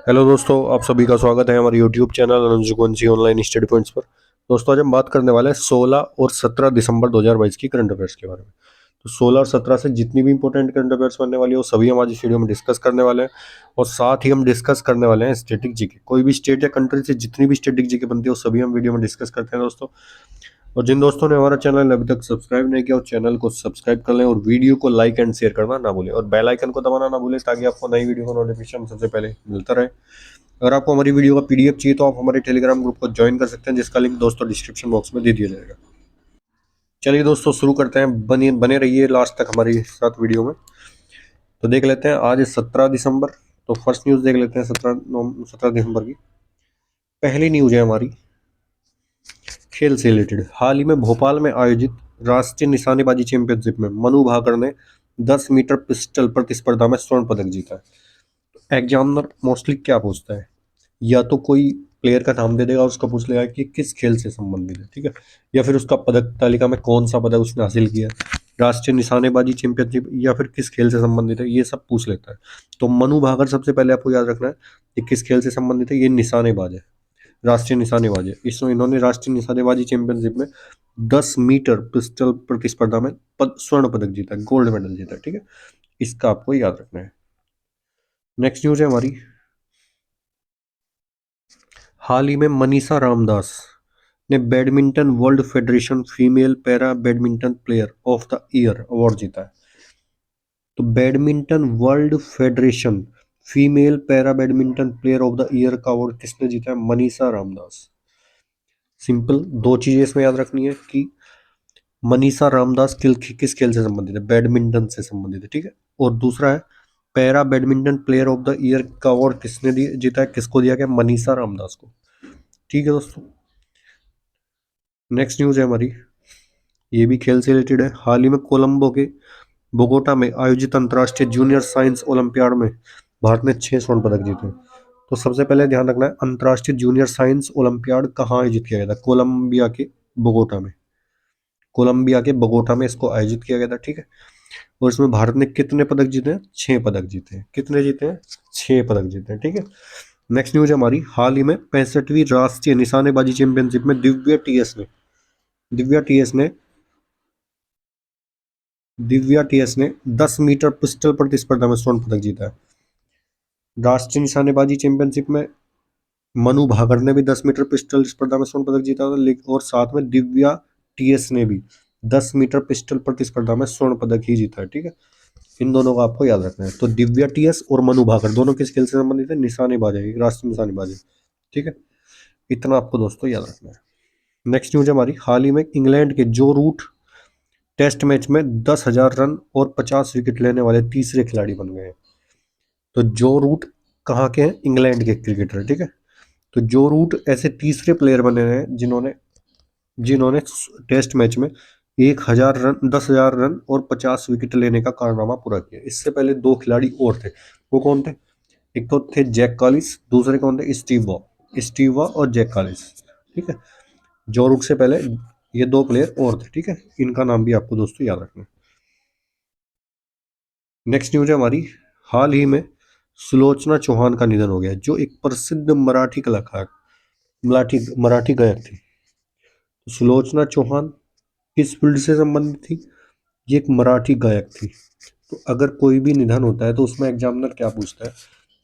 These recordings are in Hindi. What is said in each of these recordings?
हेलो दोस्तों, आप सभी का स्वागत है हमारे YouTube channel Anujugvanshi online study points पर। दोस्तों, आज हम बात करने वाले हैं 16 और 17 दिसंबर 2022 की करंट अफेयर्स के बारे में। तो 16 और 17 से जितनी भी इंपॉर्टेंट करंट अफेयर्स बनने वाली है वो सभी हम आज इस वीडियो में डिस्कस करने वाले हैं। और साथ ही हम डिस्कस करने वाले हैं स्टैटिक जीके। कोई भी स्टेट या कंट्री से जितनी भी स्टैटिक जीके बनती है वो सभी हम वीडियो में डिस्कस करते हैं दोस्तों। और जिन दोस्तों ने हमारा चैनल अभी तक सब्सक्राइब नहीं किया, उस चैनल को सब्सक्राइब कर लें और वीडियो को लाइक एंड शेयर करना ना भूलें और बेल आइकन को दबाना ना भूलें ताकि आपको नई वीडियो का नोटिफिकेशन सबसे पहले मिलता रहे। अगर आपको हमारी वीडियो का पीडीएफ चाहिए तो आप हमारे टेलीग्राम ग्रुप को ज्वाइन कर सकते हैं, जिसका लिंक दोस्तों डिस्क्रिप्शन बॉक्स में दे दिया जाएगा। चलिए दोस्तों, शुरू करते हैं। बने बने रहिए लास्ट तक हमारे साथ वीडियो में। तो देख लेते हैं, आज 17 दिसंबर। तो फर्स्ट न्यूज़ देख लेते हैं 17 दिसंबर की। पहली न्यूज़ है हमारी खेल से रिलेटेड। हाल ही में भोपाल में आयोजित राष्ट्रीय निशानेबाजी चैंपियनशिप में मनु भाकर ने 10 मीटर पिस्टल प्रतिस्पर्धा में स्वर्ण पदक जीता है। एग्जामिनर मोस्टली क्या पूछता है, या तो कोई प्लेयर का नाम दे देगा और उसका पूछ लेगा कि किस खेल से संबंधित है, ठीक है, या फिर उसका पदक तालिका में कौन सा पदक उसने हासिल किया, राष्ट्रीय निशानेबाजी चैंपियनशिप, या फिर किस खेल से संबंधित है, ये सब पूछ लेता है। तो मनु भाकर सबसे पहले आपको याद रखना है कि किस खेल से संबंधित है। ये निशानेबाज है, राष्ट्रीय निशानेबाज है। इसमें इन्होंने राष्ट्रीय निशानेबाजी चैंपियनशिप में 10 मीटर पिस्टल प्रतिस्पर्धा में स्वर्ण पदक जीता, गोल्ड मेडल जीता, ठीक है। इसका आपको याद रखना है। नेक्स्ट न्यूज है हमारी, हाल ही में मनीषा रामदास ने badminton world federation female para badminton player of the year award जीता है। तो badminton world federation female para badminton player of the year का अवार्ड किसने जीता है? मनीषा रामदास। सिंपल दो चीजें इसमें याद रखनी है कि मनीषा रामदास किस खेल से संबंधित है? बैडमिंटन से संबंधित है, ठीक है। और दूसरा है para badminton player of the year का अवार्ड किसने जीता है, किसको दिया गया? मनीषा रामदास को, ठीक है दोस्तों। नेक्स्ट न्यूज है हमारी, ये भी खेल से रिलेटेड है। हाल ही में कोलंबो के बोगोटा में आयोजित अंतर्राष्ट्रीय जूनियर साइंस ओलंपियाड में भारत ने 6 स्वर्ण पदक जीते। तो सबसे पहले ध्यान रखना है, अंतर्राष्ट्रीय जूनियर साइंस ओलंपियाड कहाँ आयोजित किया गया था? बोगोटा में कोलंबिया के बोगोटा में इसको आयोजित किया गया था, ठीक है। और इसमें भारत ने कितने पदक जीते हैं? 6 पदक जीते हैं। कितने जीते हैं? 6 पदक जीते हैं, ठीक है। नेक्स्ट न्यूज है हमारी, हाल ही में 65वीं राष्ट्रीय निशानेबाजी चैंपियनशिप में दिव्या टीएस ने दिव्या टीएस ने 10 मीटर पिस्टल प्रतिस्पर्धा में स्वर्ण पदक जीता है। राष्ट्रीय निशानेबाजी चैंपियनशिप में मनु भाकर ने भी 10 मीटर पिस्टल स्पर्धा में स्वर्ण पदक जीता था, और साथ में दिव्या टीएस ने भी 10 मीटर पिस्टल प्रतिस्पर्धा में स्वर्ण पदक ही जीता है, ठीक है। इन दोनों को आपको याद रखना है। तो दिव्या टीएस और मनु भाकर दोनों किस खेल से संबंधित है? निशानेबाज है, राष्ट्रीय निशानेबाज है, ठीक है। इतना आपको दोस्तों याद रखना है। नेक्स्ट न्यूज हमारी, हाल ही में इंग्लैंड के जो रूट टेस्ट मैच में 10,000 रन और 50 विकेट लेने वाले तीसरे खिलाड़ी बन गए हैं। तो जो रूट कहाँ के हैं? इंग्लैंड के क्रिकेटर, ठीक है। तो जो रूट ऐसे तीसरे प्लेयर बने हैं जिन्होंने जिन्होंने टेस्ट मैच में 1,000 रन, 10,000 रन और 50 विकेट लेने का कारनामा पूरा किया। इससे पहले दो खिलाड़ी और थे, वो कौन थे? एक तो थे जैक कॉलिस, दूसरे कौन थे? स्टीव वॉ और जैक कॉलिस, ठीक है। जो रूट से पहले ये दो प्लेयर और थे, ठीक है। इनका नाम भी आपको दोस्तों याद रखना है। नेक्स्ट न्यूज है हमारी, हाल ही में सुलोचना चौहान का निधन हो गया, जो एक प्रसिद्ध मराठी कलाकार मराठी गायक थी। तो सुलोचना चौहान किस फील्ड से संबंधित थी? ये एक मराठी गायक थी। तो अगर कोई भी निधन होता है तो उसमें एग्जामिनर क्या पूछता है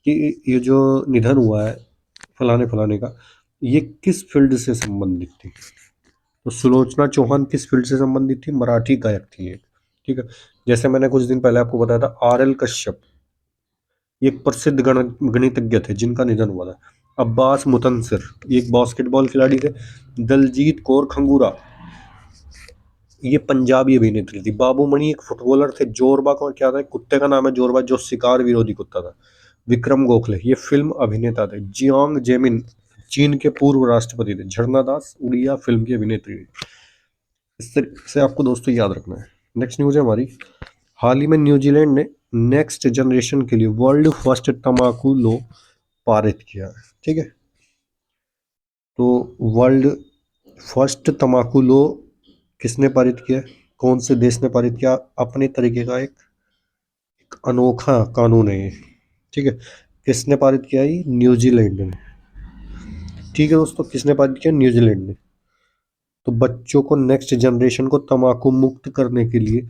कि ये जो निधन हुआ है फलाने फलाने का, ये किस फील्ड से संबंधित थी? तो सुलोचना चौहान किस फील्ड से संबंधित थी? मराठी गायक थी एक, ठीक है। जैसे मैंने कुछ दिन पहले आपको बताया था, RL कश्यप, ये एक प्रसिद्ध गणितज्ञ थे जिनका निधन हुआ था। अब्बास मुतनसिर, ये एक बास्केटबॉल खिलाड़ी थे। दलजीत कौर खंगूरा, ये पंजाबी अभिनेत्री थी। बाबू मणि एक फुटबॉलर थे। जोरबा को क्या था? कुत्ते का नाम है जोरबा, जो शिकार विरोधी कुत्ता था। विक्रम गोखले, ये फिल्म अभिनेता थे। जियांग जेमिन, चीन के पूर्व राष्ट्रपति थे। झरना दास, उड़िया फिल्म की अभिनेत्री थी। इस तरीके से आपको दोस्तों याद रखना है। नेक्स्ट न्यूज है हमारी, हाल ही में न्यूजीलैंड ने नेक्स्ट जनरेशन के लिए वर्ल्ड फर्स्ट तंबाकू लॉ पारित किया है, ठीक है। तो वर्ल्ड फर्स्ट तंबाकू लॉ किसने पारित किया? कौन से देश ने पारित किया? अपने तरीके का एक अनोखा कानून है ये, ठीक है। किसने पारित किया? ये न्यूजीलैंड ने। ठीक है दोस्तों, किसने पारित किया? न्यूजीलैंड ने। तो बच्चों को, नेक्स्ट जनरेशन को तंबाकू मुक्त करने के लिए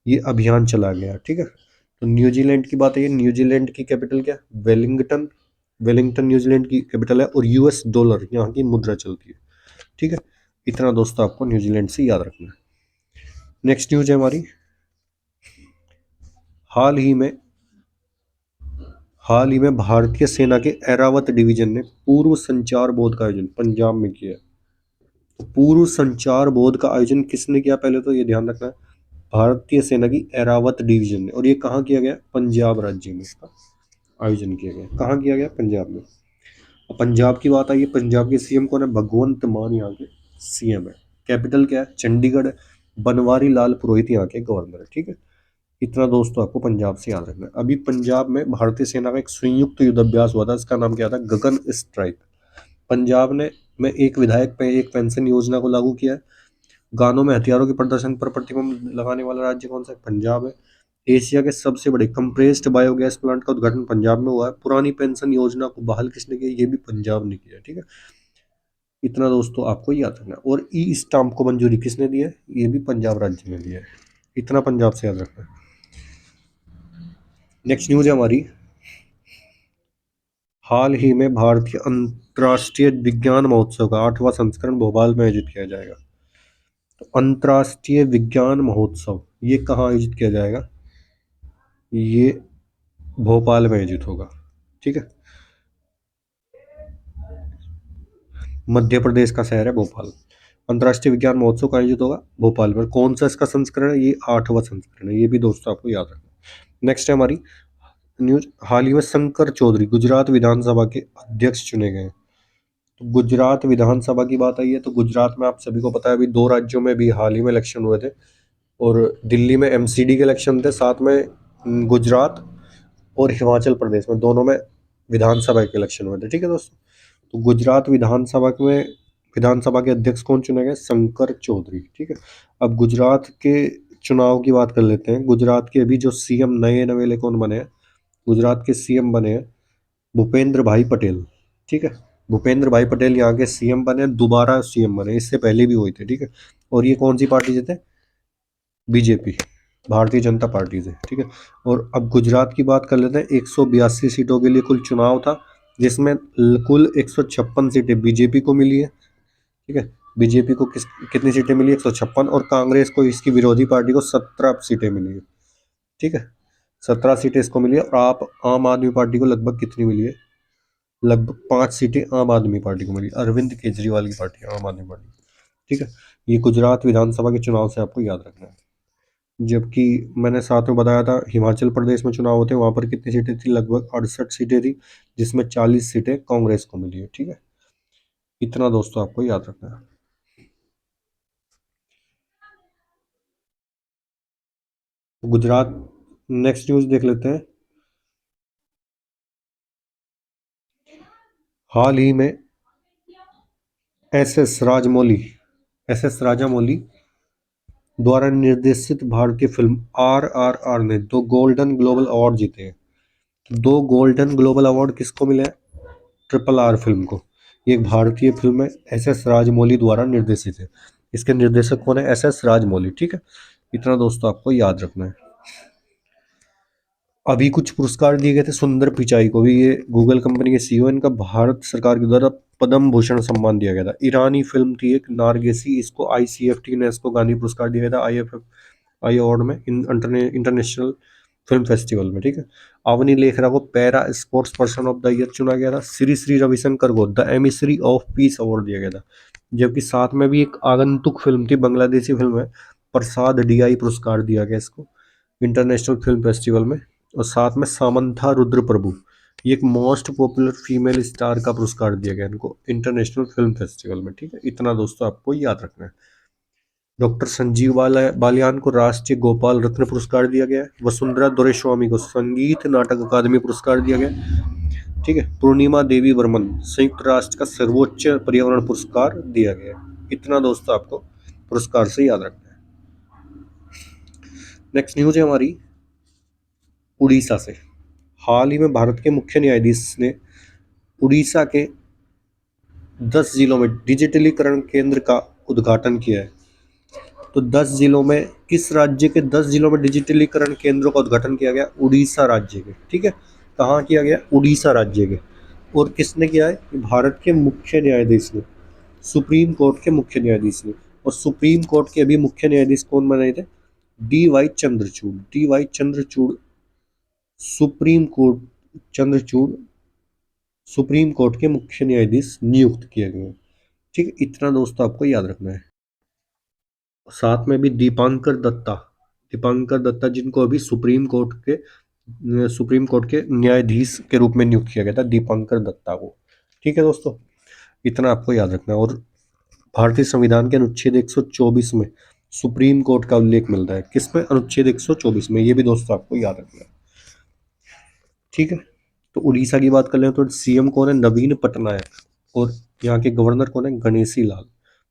ये अभियान चला गया। ठीक है, तो न्यूजीलैंड की बात है, न्यूजीलैंड की कैपिटल क्या है? वेलिंगटन। वेलिंगटन न्यूजीलैंड की कैपिटल है, और यूएस डॉलर यहाँ की मुद्रा चलती है। ठीक है, इतना दोस्तों आपको न्यूजीलैंड से याद रखना है। नेक्स्ट न्यूज है हमारी, हाल ही में भारतीय सेना के एरावत डिवीजन ने पूर्व संचार बोध का आयोजन पंजाब में किया है। तो पूर्व संचार बोध का आयोजन किसने किया? पहले तो ये ध्यान रखना है, भारतीय सेना की एरावत डिवीजन ने। और ये कहाँ किया गया? पंजाब राज्य में इसका आयोजन किया गया। कहाँ किया गया? पंजाब में। और पंजाब की बात आई है, पंजाब के सीएम कौन है? भगवंत मान यहाँ के सीएम है। कैपिटल क्या है? चंडीगढ़ है। बनवारी लाल पुरोहित यहाँ के गवर्नर है। ठीक है, इतना दोस्तों आपको पंजाब से याद रखना है। अभी पंजाब में भारतीय सेना का एक संयुक्त युद्धाभ्यास हुआ था, इसका नाम क्या था? गगन स्ट्राइक। पंजाब ने में एक विधायक पे एक पेंशन योजना को लागू किया है। गानों में हथियारों के प्रदर्शन पर प्रतिबंध लगाने वाला राज्य कौन सा है? पंजाब है। एशिया के सबसे बड़े कंप्रेस्ड बायोगैस प्लांट का उद्घाटन पंजाब में हुआ है। पुरानी पेंशन योजना को बहाल किसने किया? ये भी पंजाब ने किया। ठीक है, इतना दोस्तों आपको याद रखना है। और ई स्टाम्प को मंजूरी किसने दी है? ये भी पंजाब राज्य ने दिया है। इतना पंजाब से याद रखना है। नेक्स्ट न्यूज है हमारी, हाल ही में भारतीय अंतर्राष्ट्रीय विज्ञान महोत्सव का 8वां संस्करण भोपाल में आयोजित किया जाएगा। तो अंतर्राष्ट्रीय विज्ञान महोत्सव ये कहाँ आयोजित किया जाएगा? ये भोपाल में आयोजित होगा। ठीक है, मध्य प्रदेश का शहर है भोपाल। अंतर्राष्ट्रीय विज्ञान महोत्सव का आयोजित होगा भोपाल में। कौन सा इसका संस्करण है? ये 8वां संस्करण है। ये भी दोस्तों आपको याद रखना। नेक्स्ट है हमारी न्यूज, हाल ही में शंकर चौधरी गुजरात विधानसभा के अध्यक्ष चुने गए। तो गुजरात विधानसभा की बात आई है, तो गुजरात में आप सभी को पता है अभी 2 राज्यों में भी हाल ही में इलेक्शन हुए थे, और दिल्ली में एमसीडी के इलेक्शन थे, साथ में गुजरात और हिमाचल प्रदेश में दोनों में विधानसभा के इलेक्शन हुए थे। ठीक है दोस्तों, तो गुजरात विधानसभा के अध्यक्ष कौन चुने गए? शंकर चौधरी। ठीक है, अब गुजरात के चुनाव की बात कर लेते हैं। गुजरात के अभी जो सीएम नए नवेले कौन बने हैं? गुजरात के सीएम बने हैं भूपेंद्र भाई पटेल। ठीक है, भूपेंद्र भाई पटेल यहाँ के सीएम बने, दोबारा सीएम बने, इससे पहले भी हुए थे। ठीक है, और ये कौन सी पार्टी से थे? बीजेपी, भारतीय जनता पार्टी से। ठीक है, और अब गुजरात की बात कर लेते हैं। 182 सीटों के लिए कुल चुनाव था, जिसमें कुल 156 सीटें बीजेपी को मिली है। ठीक है, बीजेपी को कितनी सीटें मिली? 156, और कांग्रेस को, इसकी विरोधी पार्टी को 17 सीटें मिली है। ठीक है, 17 सीटें इसको मिली है। और आप आम आदमी पार्टी को लगभग कितनी मिली है? लगभग 5 सीटें आम आदमी पार्टी को मिली, अरविंद केजरीवाल की पार्टी, आम आदमी पार्टी। ठीक है, ये गुजरात विधानसभा के चुनाव से आपको याद रखना है। जबकि मैंने साथ में बताया था हिमाचल प्रदेश में चुनाव होते हैं, वहां पर कितनी सीटें थी? लगभग 68 सीटें थी, जिसमें 40 सीटें कांग्रेस को मिली है। ठीक है, इतना दोस्तों आपको याद रखना है। गुजरात, नेक्स्ट न्यूज देख लेते हैं। हाल ही में एस एस राजामौली द्वारा निर्देशित भारतीय फिल्म RRR ने 2 गोल्डन ग्लोबल अवार्ड जीते हैं। 2 गोल्डन ग्लोबल अवार्ड किसको मिले हैं? RRR फिल्म को। ये एक भारतीय फिल्म है, SS राजमौली द्वारा निर्देशित है। इसके निर्देशक कौन है? SS राजमौली। ठीक है, इतना दोस्तों आपको याद रखना है। अभी कुछ पुरस्कार दिए गए थे सुंदर पिचाई को भी, ये गूगल कंपनी के सीईओ, इनका भारत सरकार के द्वारा पद्म भूषण सम्मान दिया गया था। ईरानी फिल्म थी एक नारगेसी, इसको ICFT ने इसको गांधी पुरस्कार दिया गया था IFFI अवार्ड में, इंटरनेशनल फिल्म फेस्टिवल में। ठीक है, अवनी लेखरा को para sports person of the year चुना गया था। श्री श्री रविशंकर को the emissary of peace award दिया गया था। जबकि साथ में भी एक आगंतुक फिल्म थी, बांग्लादेशी फिल्म है, प्रसाद DI पुरस्कार दिया गया इसको इंटरनेशनल फिल्म फेस्टिवल में। और साथ में सामंथा रुद्र प्रभु, ये एक मोस्ट पॉपुलर फीमेल स्टार का पुरस्कार दिया गया इनको इंटरनेशनल फिल्म फेस्टिवल में। ठीक है, इतना दोस्तों आपको याद रखना है। डॉक्टर संजीव बालियान को राष्ट्रीय गोपाल रत्न पुरस्कार दिया गया है। वसुंधरा दोरेस्वामी को संगीत नाटक अकादमी पुरस्कार दिया गया। ठीक है, पूर्णिमा देवी वर्मन संयुक्त राष्ट्र का सर्वोच्च पर्यावरण पुरस्कार दिया गया। इतना दोस्तों आपको पुरस्कार से याद रखना है। नेक्स्ट न्यूज है हमारी उड़ीसा से। हाल ही में भारत के मुख्य न्यायाधीश ने उड़ीसा के 10 जिलों में डिजिटलीकरण केंद्र का उद्घाटन किया है। तो 10 जिलों में, किस राज्य के 10 जिलों में डिजिटलीकरण केंद्रों का उद्घाटन किया गया? उड़ीसा राज्य के। ठीक है, कहाँ किया गया? उड़ीसा राज्य के। और किसने किया है? भारत के मुख्य न्यायाधीश ने, सुप्रीम कोर्ट के मुख्य न्यायाधीश ने। और सुप्रीम कोर्ट के अभी मुख्य न्यायाधीश कौन बने थे? D Y Chandrachud. D Y Chandrachud Supreme Court, Chandrachud Supreme Court के मुख्य न्यायाधीश नियुक्त किए गए हैं। ठीक है, इतना दोस्तों आपको याद रखना है। साथ में भी दीपांकर दत्ता जिनको अभी सुप्रीम कोर्ट के न्यायाधीश के रूप में नियुक्त किया गया था, दीपांकर दत्ता को। ठीक है दोस्तों, इतना आपको याद रखना है। और भारतीय संविधान के अनुच्छेद 124 में सुप्रीम कोर्ट का उल्लेख मिलता है। किसमें? अनुच्छेद 124 में। ये भी दोस्तों आपको याद रखना है। ठीक है, तो उड़ीसा की बात कर लें तो सीएम कौन है? नवीन पटनायक। और यहाँ के गवर्नर कौन है? गणेशी लाल।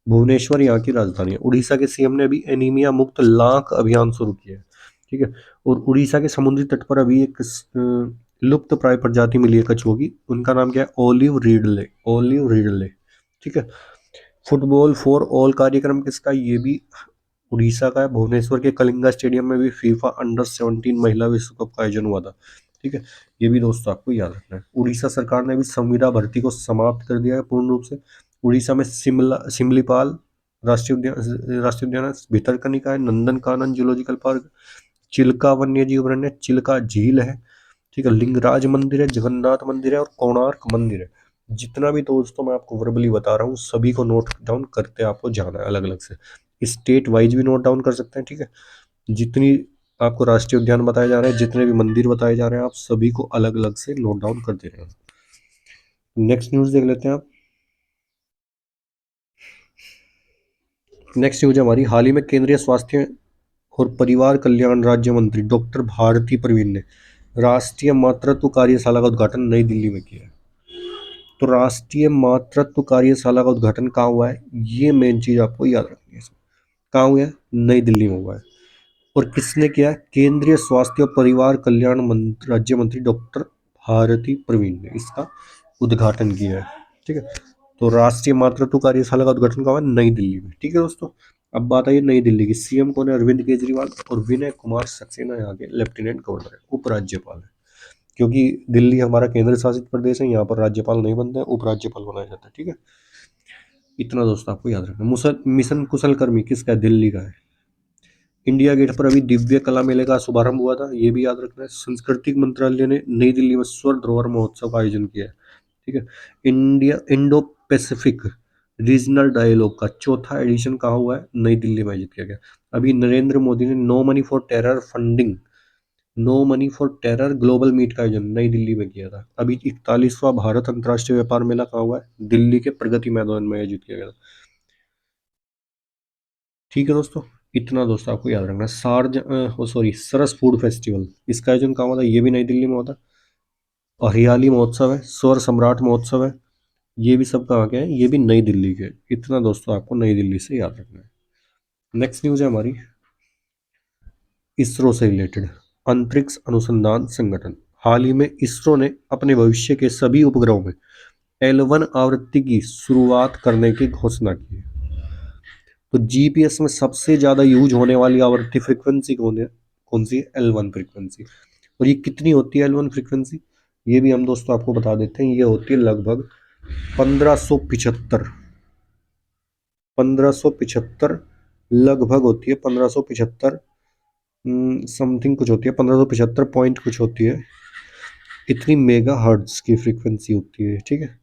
भुवनेश्वर यहाँ की राजधानी है। उड़ीसा के सीएम ने अभी एनीमिया मुक्त लाख अभियान शुरू किया है। ठीक है, और उड़ीसा के समुद्री तट पर अभी एक लुप्त प्राय प्रजाति मिली है कछुओं की। उनका नाम क्या है? Olive Ridley. Olive Ridley. ठीक है, फुटबॉल फॉर ऑल कार्यक्रम किसका? ये भी उड़ीसा का है। भुवनेश्वर के कलिंगा स्टेडियम में भी फीफा अंडर 17 महिला विश्व कप का आयोजन हुआ था। ठीक है, ये भी दोस्तों आपको याद रखना है। उड़ीसा सरकार ने भी संविदा भर्ती को समाप्त कर दिया है पूर्ण रूप से। उड़ीसा में सिमलीपाल राष्ट्रीय उद्यान है, भितरकनिका है, नंदनकानन जूलॉजिकल पार्क, चिल्का वन्य जीव अभयारण्य, चिल्का झील है। ठीक है, लिंगराज मंदिर है, जगन्नाथ मंदिर है और कोणार्क मंदिर है। जितना भी दोस्तों मैं आपको वर्बली बता रहा हूँ सभी को नोट डाउन करते आपको जाना है अलग अलग से। स्टेट वाइज भी नोट डाउन कर सकते हैं। ठीक है, जितनी आपको राष्ट्रीय उद्यान बताए जा रहे हैं, जितने भी मंदिर बताए जा रहे हैं, आप सभी को अलग अलग से नोट डाउन कर दे रहे हैं। नेक्स्ट न्यूज देख लेते हैं आप। नेक्स्ट न्यूज है हमारी, हाल ही में केंद्रीय स्वास्थ्य और परिवार कल्याण राज्य मंत्री डॉक्टर भारती प्रवीण ने राष्ट्रीय मातृत्व कार्यशाला का उद्घाटन नई दिल्ली में किया है। तो राष्ट्रीय मातृत्व कार्यशाला का उद्घाटन कहाँ हुआ है? ये मेन चीज आपको याद रखनी है। कहाँ हुआ है? नई दिल्ली में हुआ है। और किसने किया? केंद्रीय स्वास्थ्य और परिवार कल्याण राज्य मंत्री डॉक्टर भारती प्रवीण ने इसका उद्घाटन किया है। ठीक है, तो राष्ट्रीय मातृत्व कार्यशाला का उद्घाटन कहाँ हुआ? नई दिल्ली में। ठीक है दोस्तों, अब बात आई नई दिल्ली की। सीएम कौन है? अरविंद केजरीवाल। और विनय कुमार सक्सेना यहाँ के लेफ्टिनेंट गवर्नर है, उपराज्यपाल है। क्योंकि दिल्ली हमारा केंद्र शासित प्रदेश है, यहाँ पर राज्यपाल नहीं बनते हैं, उपराज्यपाल बनाया जाता है। ठीक है, इतना दोस्तों आपको याद रखना। मिशन कुशल कर्मी किसका है? दिल्ली का है। इंडिया गेट पर अभी दिव्य कला मेले का शुभारंभ हुआ था, ये भी याद रखना है। सांस्कृतिक मंत्रालय ने नई दिल्ली में स्वर धरोहर महोत्सव का आयोजन किया है। ठीक है, इंडो पैसिफिक रीजनल डायलॉग का चौथा एडिशन कहाँ हुआ है? नई दिल्ली में आयोजित किया गया। अभी नरेंद्र मोदी ने no money for terror global meet का आयोजन नई दिल्ली में किया था। अभी 41वां भारत अंतर्राष्ट्रीय व्यापार मेला कहाँ हुआ है? दिल्ली के प्रगति मैदान में आयोजित किया गया था। ठीक है दोस्तों, इतना दोस्तों आपको याद रखना है। सरस फूड फेस्टिवल, इसका आयोजन कहाँ हुआ था? ये भी नई दिल्ली में होता। और हरियाली महोत्सव है, स्वर सम्राट महोत्सव है, ये भी सब कहाँ के हैं? ये भी नई दिल्ली के। इतना दोस्तों आपको नई दिल्ली से याद रखना है। नेक्स्ट न्यूज है हमारी इसरो से रिलेटेड। अंतरिक्ष अनुसंधान संगठन, हाल ही में इसरो ने अपने भविष्य के सभी उपग्रहों में L1 आवृत्ति की शुरुआत करने की घोषणा की है। तो जीपीएस में सबसे ज्यादा यूज होने वाली आवृत्ति फ्रीक्वेंसी कौन सी है? L1 frequency. और ये कितनी होती है L1 फ्रीक्वेंसी? ये भी हम दोस्तों आपको बता देते हैं। ये होती है लगभग 1575। 1575 लगभग होती है, 1575 समथिंग कुछ होती है, 1575 पॉइंट कुछ होती है। इतनी मेगा हर्ट्ज की फ्रीक्वेंसी होती है। ठीक है,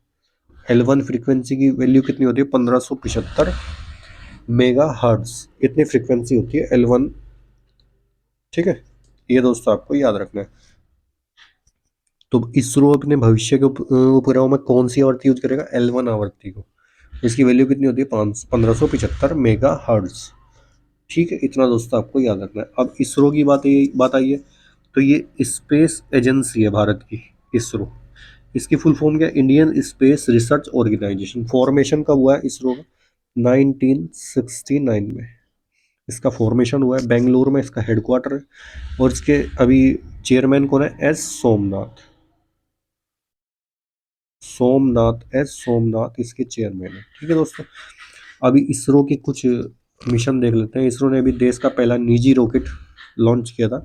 L1 फ्रीक्वेंसी की वैल्यू कितनी होती है? 1575 मेगा हर्ट्ज, इतनी फ्रीक्वेंसी होती है L1। ठीक है, ये दोस्तों आपको याद रखना है। तो इसरो अपने भविष्य के उपग्रहों में कौन सी आवृत्ति यूज करेगा? L1 आवृत्ति को। इसकी वैल्यू कितनी होती है? 1575 मेगा हर्ट्ज। ठीक है, इतना दोस्तों आपको याद रखना है। अब इसरो की बात आई है। तो ये स्पेस एजेंसी है भारत की, इसरो। इसकी फुल फॉर्म क्या है? Indian Space Research Organisation. Formation कब हुआ है इसरो का? 1969 में। इसका फॉर्मेशन हुआ है बेंगलुरु में, इसका हेडक्वार्टर है। और इसके अभी चेयरमैन कौन है? एस सोमनाथ। एस सोमनाथ इसके चेयरमैन है। ठीक है दोस्तों, अभी इसरो के कुछ मिशन देख लेते हैं। इसरो ने अभी देश का पहला निजी रॉकेट लॉन्च किया था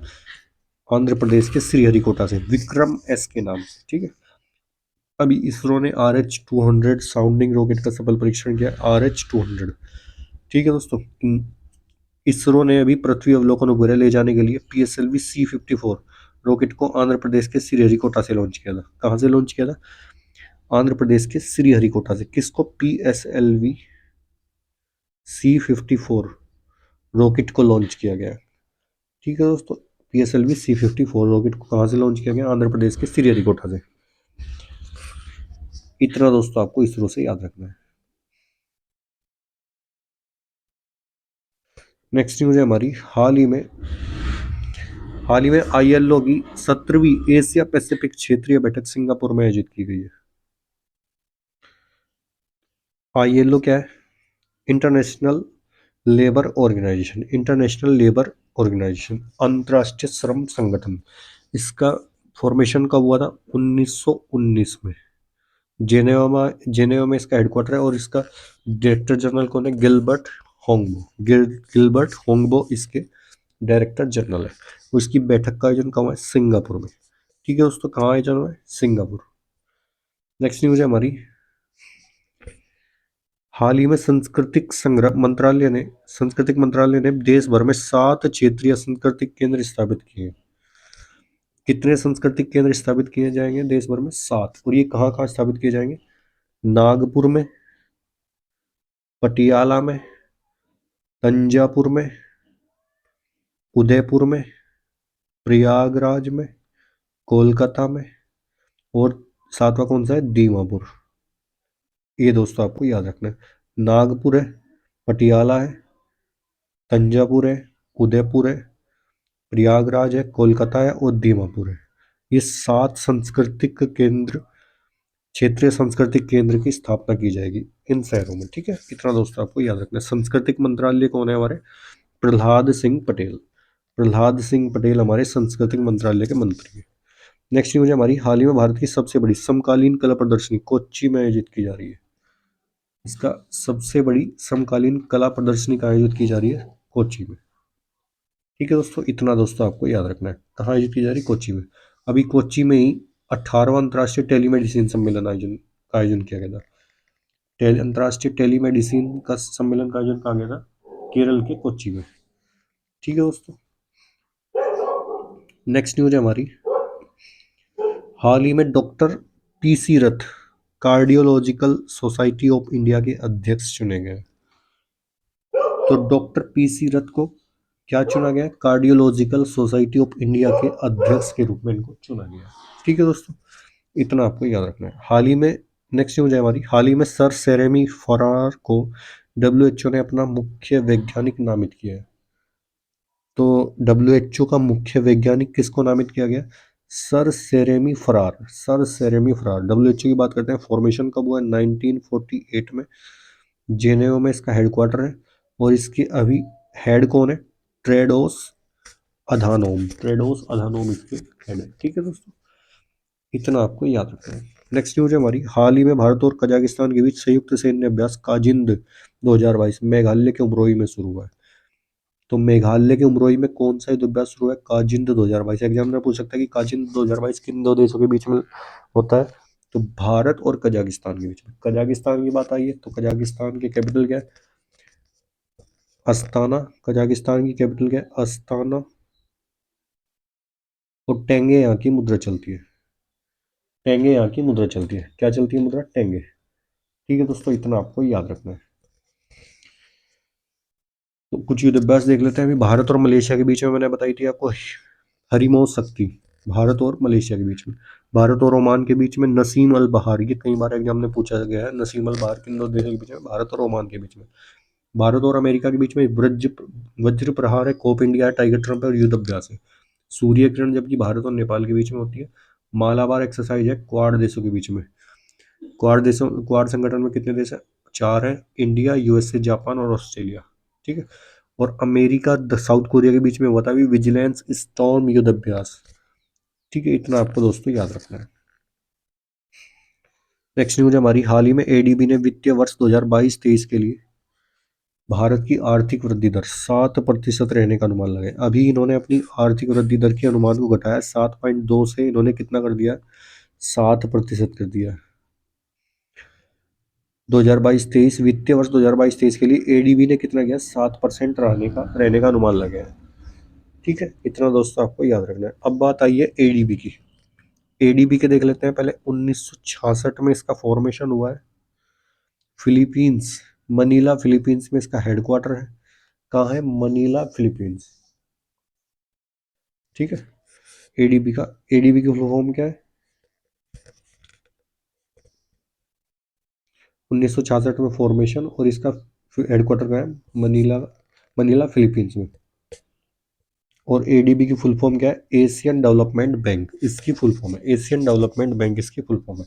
आंध्र प्रदेश के श्रीहरिकोटा से, विक्रम एस के नाम से। ठीक है, अभी इसरो ने RH-200 साउंडिंग रॉकेट का सफल परीक्षण किया, RH-200। ठीक है दोस्तों, इसरो ने अभी पृथ्वी अवलोकन उपग्रह ले जाने के लिए PSLV-C54 रॉकेट को आंध्र प्रदेश के श्रीहरिकोटा से लॉन्च किया था। कहाँ से लॉन्च किया था? आंध्र प्रदेश के श्रीहरिकोटा से। किसको? PSLV-C54 रॉकेट को लॉन्च किया गया। ठीक है दोस्तों, PSLV-C54 रॉकेट को कहाँ से लॉन्च किया गया? आंध्र प्रदेश के श्रीहरिकोटा से। इतना दोस्तों आपको इसरो से याद रखना है। नेक्स्ट न्यूज है हमारी, हाल ही में ILO की 17वीं एशिया पैसिफिक क्षेत्रीय बैठक सिंगापुर में आयोजित की गई है। ILO क्या है? इंटरनेशनल लेबर ऑर्गेनाइजेशन, अंतर्राष्ट्रीय श्रम संगठन। इसका फॉर्मेशन कब हुआ था? 1919 में। जेनेवा में इसका हेडक्वार्टर है। और इसका डायरेक्टर जनरल कौन है? गिलबर्ट होंगबो इसके डायरेक्टर जनरल है। उसकी बैठक का आयोजन कहाँ है? सिंगापुर में। ठीक है दोस्तों, कहाँ आयोजन हुआ है? सिंगापुर। नेक्स्ट न्यूज है हमारी, हाल ही में सांस्कृतिक मंत्रालय ने देश भर में 7 क्षेत्रीय सांस्कृतिक केंद्र स्थापित किए। कितने सांस्कृतिक केंद्र स्थापित किए जाएंगे देश भर में? 7। और ये कहाँ कहाँ स्थापित किए जाएंगे? नागपुर में, पटियाला में, तंजापुर में, उदयपुर में, प्रयागराज में, कोलकाता में, और 7वां कौन सा है? दीमापुर। ये दोस्तों आपको याद रखना है। नागपुर है, पटियाला है, तंजापुर है, उदयपुर है, प्रयागराज है, कोलकाता है और दीमापुर है। ये 7 क्षेत्रीय सांस्कृतिक केंद्र की स्थापना की जाएगी इन शहरों में। ठीक है, इतना दोस्तों आपको याद रखना है। सांस्कृतिक मंत्रालय कौन है हमारे? प्रहलाद सिंह पटेल हमारे सांस्कृतिक मंत्रालय के मंत्री हैं। नेक्स्ट न्यूज है हमारी, हाल ही में भारत की सबसे बड़ी समकालीन कला प्रदर्शनी कोच्चि में आयोजित की जा रही है। इसका सबसे बड़ी समकालीन कला प्रदर्शनी का आयोजित की जा रही है कोच्चि में। ठीक है दोस्तों, इतना दोस्तों आपको याद रखना है। कहाँ आयोजित की जा रही है? कोच्चि में। अभी कोच्चि में ही 18वां अंतर्राष्ट्रीय टेलीमेडिसिन सम्मेलन का आयोजन किया गया था। अंतर्राष्ट्रीय टेलीमेडिसिन का सम्मेलन का आयोजन कहा गया था? केरल के कोच्चि में। ठीक है दोस्तों, नेक्स्ट न्यूज है हमारी, हाल ही में doctor PC Rath cardiological society of India के अध्यक्ष चुने गए। तो डॉक्टर PC रथ को क्या चुना गया? कार्डियोलॉजिकल सोसाइटी ऑफ इंडिया के अध्यक्ष के रूप में इनको चुना गया। ठीक है दोस्तों, इतना आपको याद रखना है। हाल ही में नेक्स्ट न्यूज है हमारी, हाल ही में सर सेरेमी फरार को WHO ने अपना मुख्य वैज्ञानिक नामित किया है। तो WHO का मुख्य वैज्ञानिक किसको नामित किया गया? सर सेरेमी फरार। WHO की बात करते हैं, फॉर्मेशन कब हुआ? 1948 में। जेनेवा में इसका हेडक्वार्टर है। और इसके अभी हेड कौन है? ट्रेडोस अधानोम इसके हेड है। ठीक है दोस्तों, इतना आपको याद रखना है। नेक्स्ट न्यूज है हमारी, हाल ही में भारत और कजाकिस्तान के बीच संयुक्त सैन्य अभ्यास काजिंद 2022 मेघालय के उमरोई में शुरू हुआ है। तो मेघालय के उमरोई में कौन सा युद्ध अभ्यास शुरू है? काजिंद 2022। एग्जामिनर पूछ सकता है कि काजिंद 2022 किन दो देशों के बीच में होता है? तो भारत और कजाकिस्तान के बीच में। कजाकिस्तान की बात आई है तो कजाकिस्तान की कैपिटल क्या है? अस्ताना। कजाकिस्तान की कैपिटल क्या है? अस्ताना। और टेंगे यहाँ की मुद्रा चलती है। क्या चलती है मुद्रा? टेंगे। ठीक है दोस्तों, इतना आपको याद रखना है। तो कुछ युद्ध अभ्यास देख लेते हैं। अभी भारत और मलेशिया के बीच में मैंने बताई थी आपको हरिमो शक्ति। भारत और मलेशिया के बीच में। भारत और ओमान के बीच में नसीम अल बहार। ये कई बार एग्जाम में पूछा गया है। नसीम अल बहार किन दो देशों के बीच में? भारत और ओमान के बीच में। भारत और अमेरिका के बीच में वज्र प्रहार है, कोप इंडिया है, टाइगर ट्रम्प है और युद्ध अभ्यास है। सूर्य किरण जबकि भारत और नेपाल के बीच में होती है। मालाबार एक्सरसाइज है क्वाड देशों के बीच में। क्वाड संगठन में कितने देश है? 4 है, इंडिया, USA, जापान और ऑस्ट्रेलिया। ठीक है, और अमेरिका साउथ कोरिया के बीच में हुआ था अभी विजिलेंस स्टॉर्म युद्ध अभ्यास। ठीक है, इतना आपको दोस्तों याद रखना है। नेक्स्ट न्यूज हमारी, हाल ही में एडीबी ने वित्तीय वर्ष 2022-23 के लिए भारत की आर्थिक वृद्धि दर 7% रहने का अनुमान लगाया। अभी इन्होंने अपनी आर्थिक वृद्धि दर के अनुमान को घटाया 7.2 से, इन्होंने कितना कर दिया, 7% कर दिया। 2022-23 वित्तीय वर्ष 2022-23 के लिए एडीबी ने कितना किया, 7% रहने का अनुमान लगाया। ठीक है, इतना दोस्तों आपको याद रखना है। अब बात आई है एडीबी की। एडीबी के देख लेते हैं पहले। 1966 में इसका फॉर्मेशन हुआ है फिलीपींस, मनीला फिलीपींस में इसका हेडक्वार्टर है। कहाँ है, मनीला फिलीपींस। ठीक है, एडीबी की फुल फॉर्म क्या है, 1966 में फॉर्मेशन, और इसका हेडक्वार्टर क्या है, मनीला, मनीला फिलीपींस में। और एडीबी की फुल फॉर्म क्या है, एशियन डेवलपमेंट बैंक इसकी फुल फॉर्म है, एशियन डेवलपमेंट बैंक इसकी फुल फॉर्म है।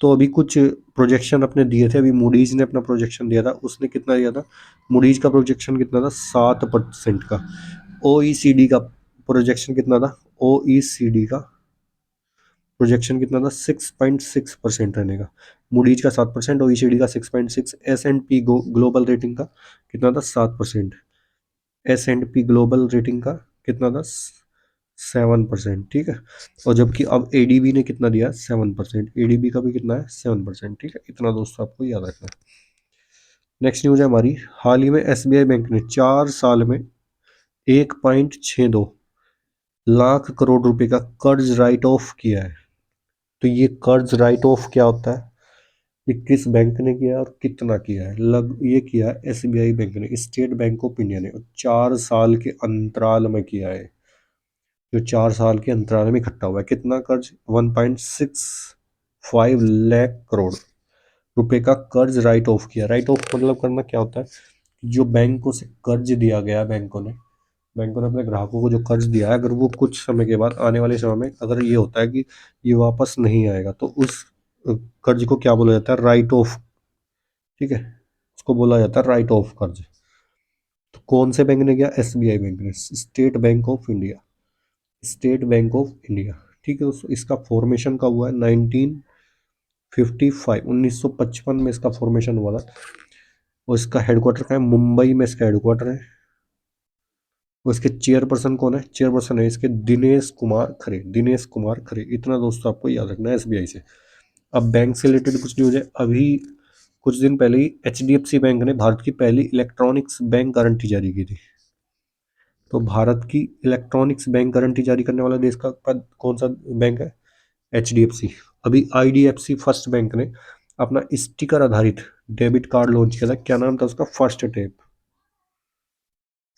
तो अभी कुछ प्रोजेक्शन अपने दिए थे, अभी मूडीज ने अपना प्रोजेक्शन दिया था, उसने कितना दिया था, मूडीज का प्रोजेक्शन कितना था, 7% का। ओईसीडी का प्रोजेक्शन कितना था, ओईसीडी का प्रोजेक्शन कितना था, 6.6% रहने का। मूडीज का 7%, ओईसीडी का 6.6, S and P global rating का कितना था, 7%। S and P global rating का कितना था, 7%। ठीक है, और जबकि अब एडीबी ने कितना दिया, 7%। एडीबी का भी कितना है, 7%। ठीक है, इतना दोस्तों आपको याद रखना है। नेक्स्ट न्यूज है हमारी, हाल ही में एसबीआई बैंक ने 4 साल में 1.62 लाख करोड़ रुपए का कर्ज राइट ऑफ किया है। तो ये कर्ज राइट ऑफ क्या होता है, ये किस बैंक ने किया और कितना किया है, ये किया है एसबीआई बैंक ने, स्टेट बैंक ऑफ इंडिया ने, 4 साल के अंतराल में किया है। जो 4 साल के अंतराल में इकट्ठा हुआ है, कितना कर्ज, 1.65 लाख करोड़ रुपए का कर्ज राइट ऑफ किया। राइट ऑफ मतलब करना क्या होता है, जो बैंकों से कर्ज दिया गया, बैंकों ने अपने ग्राहकों को जो कर्ज दिया है, अगर वो कुछ समय के बाद, आने वाले समय में अगर ये होता है कि ये वापस नहीं आएगा, तो उस कर्ज को क्या बोला जाता है, राइट ऑफ। ठीक है, उसको बोला जाता है राइट ऑफ कर्ज। तो कौन से बैंक ने किया, एसबीआई बैंक ने, state bank of India, state bank of India. ठीक है दोस्तों, इसका फॉर्मेशन कब हुआ है, 1955, 1955 में इसका फॉर्मेशन हुआ था। और इसका हेडक्वार्टर कहाँ है, मुंबई में इसका हेडक्वार्टर है। और इसके चेयरपर्सन कौन है, चेयरपर्सन है इसके दिनेश कुमार खरे, दिनेश कुमार खरे। इतना दोस्तों आपको याद रखना है एसबीआई से। अब बैंक से रिलेटेड कुछ न्यूज है। अभी कुछ दिन पहले ही एचडीएफसी बैंक ने भारत की पहली इलेक्ट्रॉनिक्स बैंक गारंटी जारी की थी। तो भारत की इलेक्ट्रॉनिक्स बैंक गारंटी जारी करने वाला देश का कौन सा बैंक है, एचडीएफसी। अभी आईडीएफसी फर्स्ट बैंक ने अपना स्टिकर आधारित डेबिट कार्ड लॉन्च किया था। क्या नाम था उसका,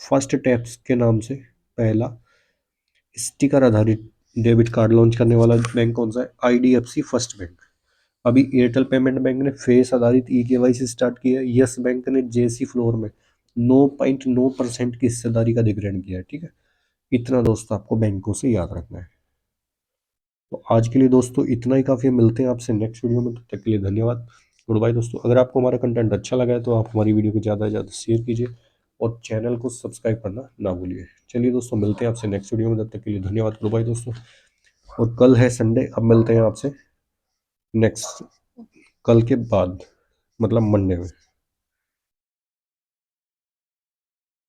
फर्स्ट टैप्स के नाम से पहला स्टिकर आधारित डेबिट कार्ड लॉन्च करने वाला बैंक कौन सा है, आईडीएफसी फर्स्ट बैंक। अभी एयरटेल पेमेंट बैंक ने फेस आधारित ई केवाईसी स्टार्ट किया है। यस बैंक ने जेसी फ्लोर में 9.9% की हिस्सेदारी का अधिग्रहण किया है। ठीक है, इतना दोस्तों आपको बैंकों से याद रखना है। तो आज के लिए दोस्तों इतना ही काफ़ी है। मिलते हैं आपसे नेक्स्ट वीडियो में, तब तक के लिए धन्यवाद। गुड बाय दोस्तों। अगर आपको हमारा कंटेंट अच्छा लगा है तो आप हमारी वीडियो को ज़्यादा से ज़्यादा शेयर कीजिए और चैनल को सब्सक्राइब करना ना भूलिए। चलिए दोस्तों, मिलते हैं आपसे नेक्स्ट वीडियो में, तब तक के लिए धन्यवाद। गुड बाय दोस्तों। और कल है संडे, अब मिलते हैं आपसे नेक्स्ट, कल के बाद मतलब मंडे में।